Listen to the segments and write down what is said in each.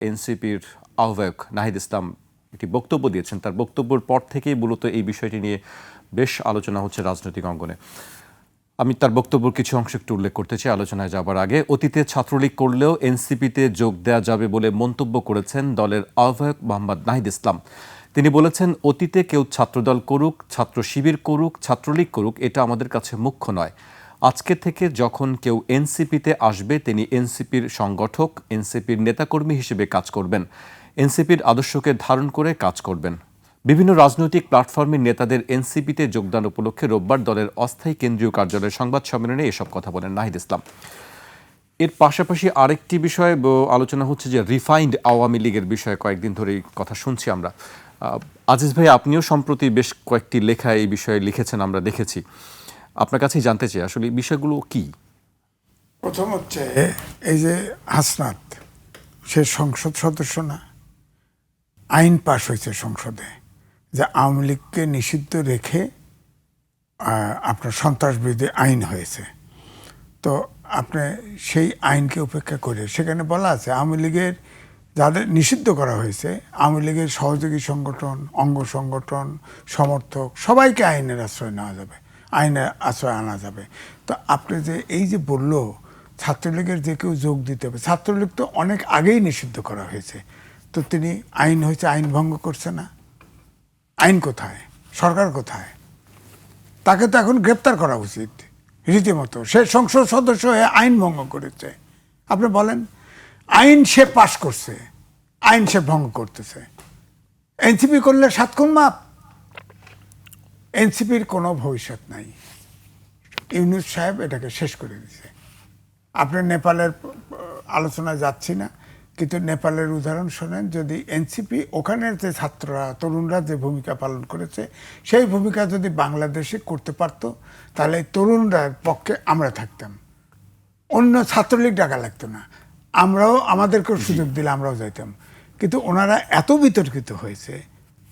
এনসিপির আহ্বায়ক নাহিদ ইসলাম একটি বক্তব্য দিয়েছেন। তার বক্তব্যের পর থেকেই মূলত এই বিষয়টি নিয়ে বেশ আলোচনা হচ্ছে রাজনৈতিক অঙ্গনে। আমি তার বক্তব্যের কিছু অংশ একটু উল্লেখ করতে চাই আলোচনায় যাবার আগে। অতীতে ছাত্রলীগ করলেও এনসিপিতে যোগ দেওয়া যাবে বলে মন্তব্য করেছেন দলের আহ্বায়ক মোহাম্মদ নাহিদ ইসলাম। তিনি বলেছেন, অতীতে কেউ ছাত্রদল করুক, ছাত্র শিবির করুক, ছাত্রলীগ করুক, এটা আমাদের কাছে মুখ্য নয়। আজকে থেকে যখন কেউ এনসিপিতে আসবে তিনি এনসিপির সংগঠক, এনসিপির নেতাকর্মী হিসেবে কাজ করবেন, এনসিপির আদর্শকে ধারণ করে কাজ করবেন। বিভিন্ন রাজনৈতিক প্ল্যাটফর্মের নেতাদের এনসিপিতে যোগদান উপলক্ষে রোববার দলের অস্থায়ী কেন্দ্রীয় কার্যালয়ের সংবাদ সম্মেলনে এসব কথা বলেন নাহিদ ইসলাম। এর পাশাপাশি আরেকটি বিষয় আলোচনা হচ্ছে যে রিফাইন্ড আওয়ামী লীগের বিষয়ে কয়েকদিন ধরেই কথা শুনছি আমরা। আজিজ ভাই, আপনিও সম্প্রতি বেশ কয়েকটি লেখা এই বিষয়ে লিখেছেন, আমরা দেখেছি। আপনার কাছেই জানতে চাই আসলে এই বিষয়গুলো কি। প্রথম হচ্ছে এই যে হাসনাত, সে সংসদ সদস্য না, আইন পাশ হয়েছে সংসদে যে আওয়ামী লীগকে নিষিদ্ধ রেখে আপনার সন্ত্রাসবিরোধী আইন হয়েছে। তো আপনি সেই আইনকে উপেক্ষা করে সেখানে বলা আছে আওয়ামী লীগের যাদের নিষিদ্ধ করা হয়েছে, আওয়ামী লীগের সহযোগী সংগঠন, অঙ্গ সংগঠন, সমর্থক সবাইকে আইনের আশ্রয় নেওয়া যাবে, আইনের আশ্রয় আনা যাবে। তো আপনি যে এই যে বলল ছাত্রলীগের যে কেউ যোগ দিতে হবে, ছাত্রলীগ তো অনেক আগেই নিষিদ্ধ করা হয়েছে। তো তিনি আইন হয়েছে, আইন ভঙ্গ করছে না। আইন কোথায়? সরকার কোথায়? তাকে তো এখন গ্রেপ্তার করা উচিত রীতিমতো। সে সংসদ সদস্য হয়ে আইন ভঙ্গ করেছে। আপনি বলেন, আইন সে পাশ করছে, আইন সে ভঙ্গ করতেছে। এনসিপি করলে 7 খুন মাপ। এনসিপির কোনো ভবিষ্যৎ নাই। ইউনূস সাহেব এটাকে শেষ করে দিয়েছে। আপনি নেপালের আলোচনায় যাচ্ছি না, কিন্তু নেপালের উদাহরণ শোনেন। যদি এনসিপি ওখানের যে ছাত্ররা, তরুণরা যে ভূমিকা পালন করেছে, সেই ভূমিকা যদি বাংলাদেশে করতে পারতো, তাহলে তরুণরার পক্ষে আমরা থাকতাম, অন্য ছাত্রলীগ ডাকা লাগতো না, আমরাও আমাদেরকেও সুযোগ দিলে আমরাও যাইতাম। কিন্তু ওনারা এত বিতর্কিত হয়েছে,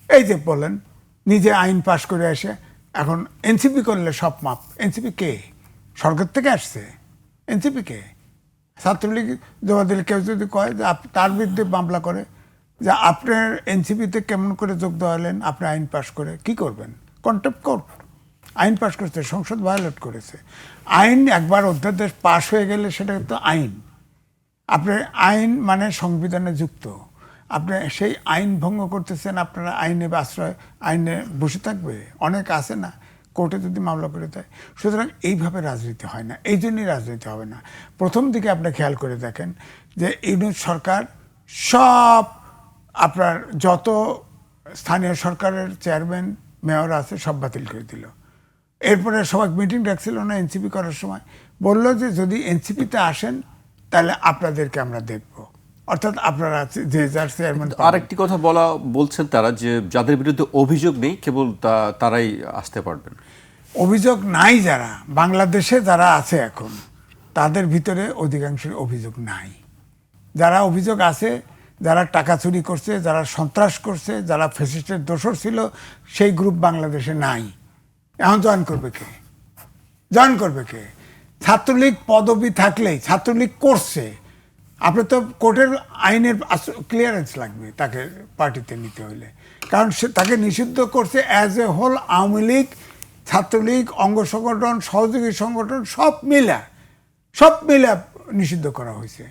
এই যে বলেন নিজে আইন পাশ করে আসে এখন এনসিপি করলে সব মাপ। এনসিপি কে? সরকার থেকে আসছে? এনসিপি কে? ছাত্রলীগ জমা দিলে কেউ যদি কয় যে তার বিরুদ্ধে মামলা করে যে আপনার এনসিপিতে কেমন করে যোগ দেওয়ালেন, আপনি আইন পাশ করে কি করবেন? Contempt court. আইন পাশ করেছে, সংসদ ভায়োলেট করেছে। আইন একবার অধ্যাদেশ পাশ হয়ে গেলে সেটা তো আইন। আপনার আইন মানে সংবিধানে যুক্ত। আপনি সেই আইন ভঙ্গ করতেছেন, আপনারা আইনে আশ্রয়, আইনে বসে থাকবে? অনেক আছে না, কোর্টে যদি মামলা করে দেয়। সুতরাং এইভাবে রাজনীতি হয় না, এই জন্যই রাজনীতি হবে না। প্রথম দিকে আপনি খেয়াল করে দেখেন যে ইউনূস সরকার সব আপনার যত স্থানীয় সরকারের চেয়ারম্যান, মেয়র আছে সব বাতিল করে দিল। এরপরে সবাই মিটিং ডাকছিল না এনসিপি করার সময়, বলল যে যদি এনসিপিতে আসেন তাহলে আপনাদেরকে আমরা দেখব। অর্থাৎ আপনারা যে যার চেয়ারম্যান। আরেকটি কথা বলছেন তারা যে যাদের বিরুদ্ধে অভিযোগ নেই কেবল তারাই আসতে পারবেন। অভিযোগ নাই যারা বাংলাদেশে যারা আছে এখন, তাদের ভিতরে অধিকাংশের অভিযোগ নাই। যারা অভিযোগ আছে, যারা টাকা চুরি করছে, যারা সন্ত্রাস করছে, যারা ফ্যাসিস্টের দোসর ছিল, সেই গ্রুপ বাংলাদেশে নাই। এখন জয়েন করবে কে? জয়েন করবে কে? ছাত্রলীগ পদবি থাকলেই ছাত্রলীগ করছে, আপনি তো কোর্টের আইনের ক্লিয়ারেন্স লাগবে তাকে পার্টিতে নিতে হইলে। কারণ সে তাকে নিষিদ্ধ করছে as a whole. Awami League, Chhatra League, অঙ্গ সংগঠন, সহযোগী সংগঠন সব মিলা নিষিদ্ধ করা হয়েছে।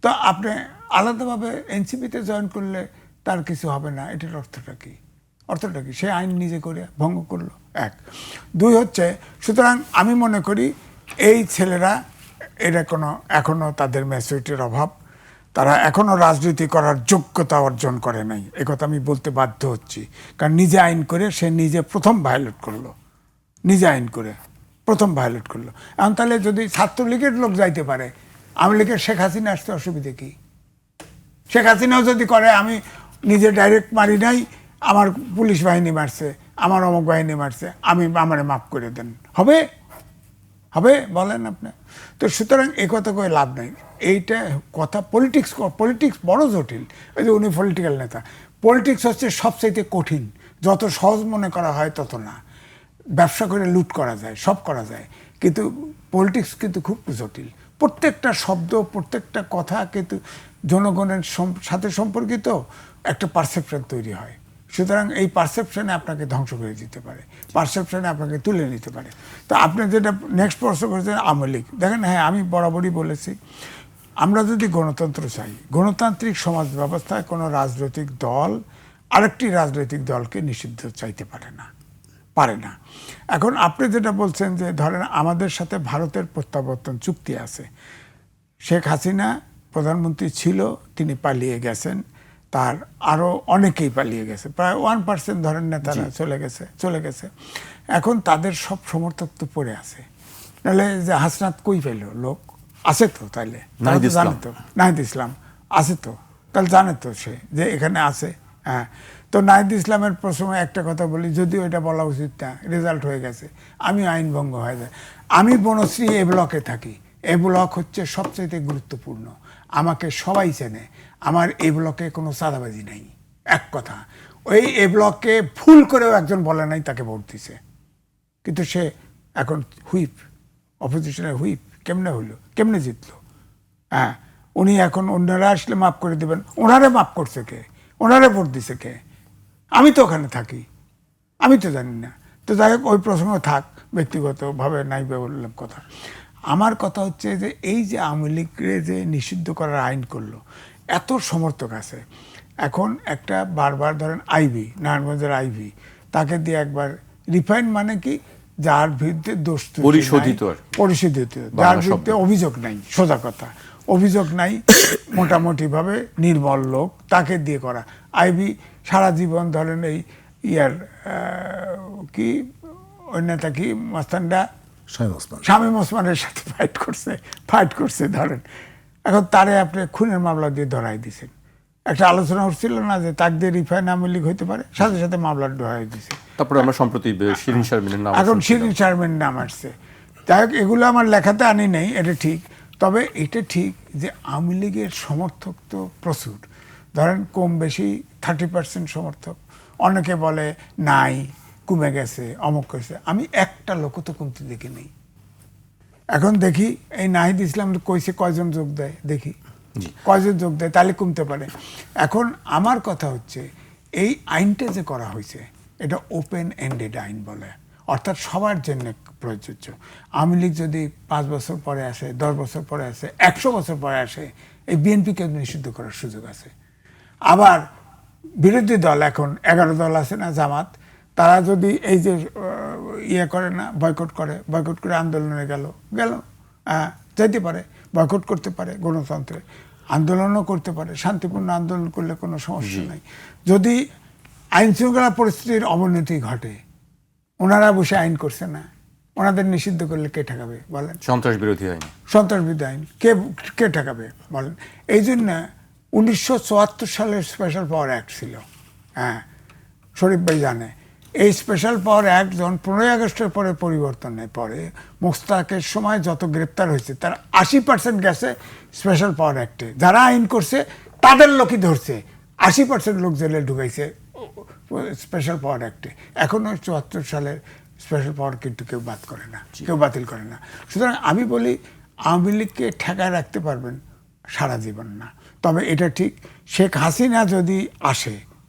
তো আপনি আলাদাভাবে এনসিপিতে জয়েন করলে তার কিছু হবে না, এটার অর্থটা কি? অর্থটা কি? সে আইন নিজে করে ভঙ্গ করলো, 1। 2 হচ্ছে, সুতরাং আমি মনে করি এই ছেলেরা এরা এখনো তাদের ম্যাচুরিটির অভাব, তারা এখনো রাজনীতি করার যোগ্যতা অর্জন করে নাই। একথা আমি বলতে বাধ্য হচ্ছি। কারণ নিজে আইন করে সে নিজে প্রথম ভায়োলেট করলো, নিজে আইন করে প্রথম ভায়োলেট করলো। এখন তাহলে যদি ছাত্রলীগের লোক যাইতে পারে, আওয়ামী লীগের শেখ হাসিনা আসতে অসুবিধে কি? শেখ হাসিনাও যদি করে, আমি নিজে ডাইরেক্ট মারি নাই, আমার পুলিশ বাহিনী মারছে, আমার অমুক বাহিনী মারছে, আমারে মাফ করে দেন, হবে? হবে বলেন আপনি? তো সুতরাং এই কথা কয়ে লাভ নাই। এইটা কথা পলিটিক্স বড় জটিল। ওই যে উনি পলিটিক্যাল নেতা। পলিটিক্স হচ্ছে সবচাইতে কঠিন। যত সহজ মনে করা হয় তত না। ব্যবসা করে লুট করা যায়, সব করা যায়, কিন্তু পলিটিক্স কিন্তু খুব জটিল। প্রত্যেকটা শব্দ, প্রত্যেকটা কথা কিন্তু জনগণের সাথে সম্পর্কিত একটা পারসেপশন তৈরি হয়। সুতরাং এই পারসেপশনে আপনাকে ধ্বংস করে দিতে পারে, পারসেপশনে আপনাকে তুলে নিতে পারে। তো আপনি যেটা নেক্সট প্রশ্ন করেছেন আওয়ামী লীগ, দেখেন হ্যাঁ আমি বরাবরই বলেছি আমরা যদি গণতন্ত্র চাই, গণতান্ত্রিক সমাজ ব্যবস্থায় কোনো রাজনৈতিক দল আরেকটি রাজনৈতিক দলকে নিষিদ্ধ চাইতে পারে না। এখন আপনি যেটা বলছেন যে ধরেন আমাদের সাথে ভারতের প্রত্যাবর্তন চুক্তি আছে, শেখ হাসিনা প্রধানমন্ত্রী ছিল, তিনি পালিয়ে গেছেন, তার আরও অনেকেই পালিয়ে গেছে, প্রায় 1% ধরেন নেতারা চলে গেছে। এখন তাদের সব সমর্থক তো পড়ে আছে, নাহলে যে হাসনাত কই পেল লোক আছে তো, তাইলে জানে তো নাহিদ ইসলাম আছে তো, তাহলে জানে তো সে যে এখানে আছে। হ্যাঁ, তো নাহিদ ইসলামের প্রসঙ্গে একটা কথা বলি, যদিও এটা বলা উচিত না, রেজাল্ট হয়ে গেছে, আমি আইন ভঙ্গ হয়ে যায়। আমি বনশ্রী এ ব্লকে থাকি, এ ব্লক হচ্ছে সবচেয়ে গুরুত্বপূর্ণ, আমাকে সবাই চেনে, আমার এই ব্লকে কোনো চাঁদাবাজি নাই। এক কথা, ওই এ ব্লকে ভুল করেও একজন বলে নাই তাকে ভোট দিছে, কিন্তু সে এখন হুইপ, অপোজিশনের হুইপ, কেমনে হইলো, কেমনে জিতলো? হ্যাঁ, উনি এখন ওনারা আসলে মাফ করে দেবেন, ওনারে মাফ করছে কে, ওনারে ভোট দিছে কে? আমি তো ওখানে থাকি, আমি তো জানি না। তো যাই হোক, ওই প্রসঙ্গ থাক, ব্যক্তিগতভাবে নাই বললাম কথা। আমার কথা হচ্ছে যে এই যে আওয়ামী লীগকে যে নিষিদ্ধ করার আইন করলো, এত সমর্থক আছে, এখন একটা বারবার ধরেন আইভি, নারায়ণগঞ্জের আইভি, তাকে দিয়ে একবার রিফাইন মানে কি, যার বিরুদ্ধে দোষ পরিশোধিত, যার বিরুদ্ধে অভিযোগ নাই, সোজা কথা অভিযোগ নাই, মোটামুটিভাবে নির্মল লোক, তাকে দিয়ে করা। আইভি সারা জীবন ধরেন এই ইয়ার কি ওই নেতা কি মাস্তানডা শামীম ওসমানের সাথে ফাইট করছে ধরেন, এখন তারে আপনি খুনের মামলা দিয়ে ধরাই দিয়েছেন। একটা আলোচনা হচ্ছিল না যে তাক দিয়ে রিফাইন আওয়ামী লীগ হইতে পারে, সাথে সাথে মামলা ধরাই দিয়েছে। তারপরে আমরা সম্প্রতি শিরিন শারমিনের নাম, এখন শিরিন শারমিনের নাম আসছে। যাই হোক, এগুলো আমার লেখাতে আনি নেই, এটা ঠিক। তবে এটা ঠিক যে আওয়ামী লীগের সমর্থক তো প্রচুর, ধরেন কম বেশি 30% সমর্থক, অনেকে বলে নাই, কমে গেছে, অমুক করেছে, আমি একটা লোকও তো কমতে দেখি নেই। এখন দেখি এই নাহিদ ইসলাম কইছে কয়জন যোগ দেয়, দেখি কয়জন যোগ দেয়, তাহলে কমতে পারে। এখন আমার কথা হচ্ছে এই আইনটা যে করা হয়েছে, এটা ওপেন এন্ডেড আইন বলে, অর্থাৎ সবার জন্য প্রযোজ্য। আওয়ামী লীগ যদি 5 বছর পরে আসে, 10 বছর পরে আসে, 100 বছর পরে আসে, এই বিএনপিকে নিষিদ্ধ করার সুযোগ আছে। আবার বিরোধী দল এখন 11 দল আছে না, জামাত, তারা যদি এই যে ইয়ে করে না, বয়কট করে আন্দোলনে গেল যাইতে পারে, বয়কট করতে পারে, গণতন্ত্রে আন্দোলনও করতে পারে, শান্তিপূর্ণ আন্দোলন করলে কোনো সমস্যা নাই। যদি আইন শৃঙ্খলা পরিস্থিতির অবনতি ঘটে, ওনারা বসে আইন করছে না, ওনাদের নিষিদ্ধ করলে কে ঠেকাবে বলেন? সন্ত্রাস বিরোধী আইন কে ঠেকাবে বলেন? এই জন্য 1974 সালের স্পেশাল পাওয়ার অ্যাক্ট ছিল, হ্যাঁ শরীফ ভাই জানে। এই স্পেশাল পাওয়ার অ্যাক্ট যখন 15ই আগস্টের পরে পরিবর্তনের পরে মোস্তাকের সময় যত গ্রেপ্তার হয়েছে তার 80% গেছে স্পেশাল পাওয়ার অ্যাক্টে। যারা আইন করছে তাদের লোকই ধরছে, 80% লোক জেলে ঢুকাইছে স্পেশাল পাওয়ার অ্যাক্টে। এখনও 74 সালের স্পেশাল পাওয়ার কিন্তু কেউ বাতিল করে না। সুতরাং আমি বলি আওয়ামী লীগকে ঠেকায় রাখতে পারবেন সারা জীবন না। তবে এটা ঠিক, শেখ হাসিনা যদি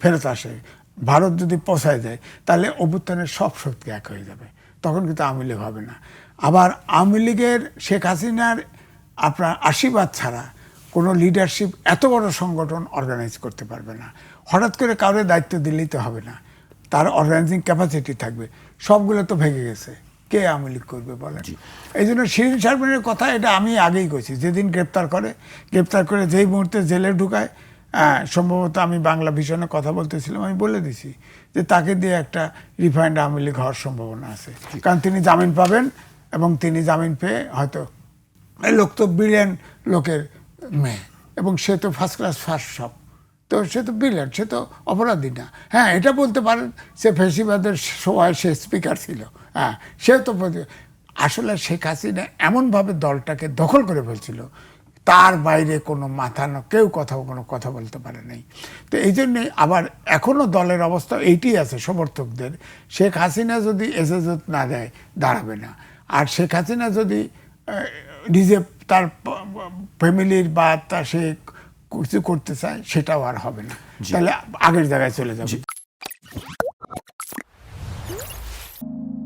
ফেরত আসে, ভারত যদি পৌঁছায় যায়, তাহলে অভ্যুত্থানের সব শক্তি এক হয়ে যাবে, তখন কিন্তু আওয়ামী লীগ হবে না। আবার আওয়ামী লীগের শেখ হাসিনার আপনার আশীর্বাদ ছাড়া কোনো লিডারশিপ এত বড় সংগঠন অর্গানাইজ করতে পারবে না। হঠাৎ করে কাউরে দায়িত্ব দিলেই তো হবে না, তার অর্গানাইজিং ক্যাপাসিটি থাকবে। সবগুলো তো ভেঙে গেছে, কে আওয়ামী লীগ করবে বলেন? এই জন্য শিরিন শারমিনের কথা এটা আমি আগেই কইছি, যেদিন গ্রেপ্তার করে যেই মুহূর্তে জেলে ঢুকায়, সম্ভবত আমি বাংলা ভিশনে কথা বলতেছিলাম, আমি বলে দিছি যে তাকে দিয়ে একটা রিফাইন্ড আওয়ামী লীগ হওয়ার সম্ভাবনা আছে, কারণ তিনি জামিন পাবেন, এবং তিনি জামিন পেয়ে হয়তো, এই লোক তো ব্রিলিয়ান্ট লোকের মেয়ে, এবং সে তো ফার্স্ট সব, তো সে তো ব্রিলিয়ান্ট, সে তো অপরাধী না। হ্যাঁ, এটা বলতে পারেন সে ফেসিবাদের সময় সে স্পিকার ছিল, হ্যাঁ সে তো আসলে শেখ হাসিনা এমনভাবে দলটাকে দখল করে ফেলছিল, তার বাইরে কোনো কেউ কোনো কথা বলতে পারে নাই। তো এই জন্যে আবার এখনও দলের অবস্থা এইটি আছে, সমর্থকদের শেখ হাসিনা যদি এজাজত না দেয় দাঁড়াবে না। আর শেখ হাসিনা যদি নিজে তার ফ্যামিলির বা সে কিছু করতে চায় সেটাও আর হবে না, তাহলে আগের জায়গায় চলে যাবে।